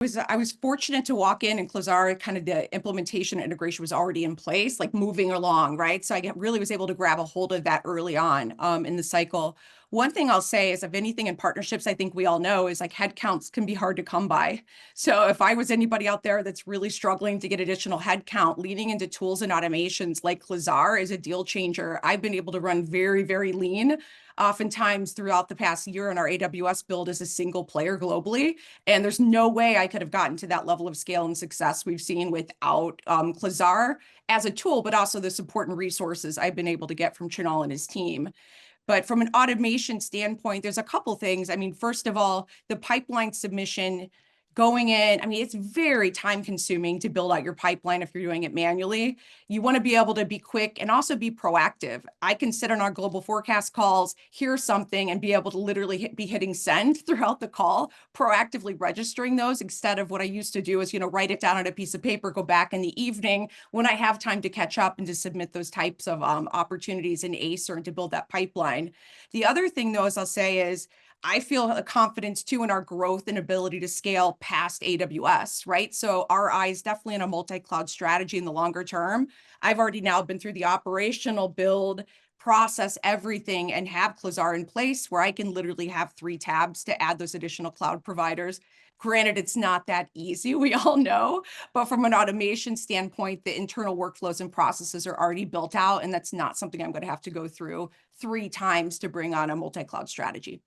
I was fortunate to walk in and Clazar, kind of the implementation integration was already in place, like moving along, right? So really was able to grab a hold of that early on in the cycle. One thing I'll say is, if anything in partnerships, I think we all know is like headcounts can be hard to come by. So if I was anybody out there that's really struggling to get additional headcount, leaning into tools and automations like Clazar is a deal changer. I've been able to run very, very lean oftentimes throughout the past year in our AWS build as a single player globally. And there's no way I could have gotten to that level of scale and success we've seen without Clazar as a tool, but also the support and resources I've been able to get from Chinal and his team. But from an automation standpoint, there's a couple things. I mean, first of all, the pipeline submission going in, I mean, it's very time consuming to build out your pipeline if you're doing it manually. You want to be able to be quick and also be proactive. I can sit on our global forecast calls, hear something, and be able to literally be hitting send throughout the call, proactively registering those, instead of what I used to do is, write it down on a piece of paper, go back in the evening when I have time to catch up and to submit those types of opportunities in ACE or to build that pipeline. The other thing, though, as I'll say is, I feel a confidence too in our growth and ability to scale past AWS, right? So our eyes definitely in a multi-cloud strategy in the longer term. I've already now been through the operational build, process everything, and have Clazar in place where I can literally have 3 tabs to add those additional cloud providers. Granted, it's not that easy, we all know, but from an automation standpoint, the internal workflows and processes are already built out, and that's not something I'm going to have to go through 3 times to bring on a multi-cloud strategy.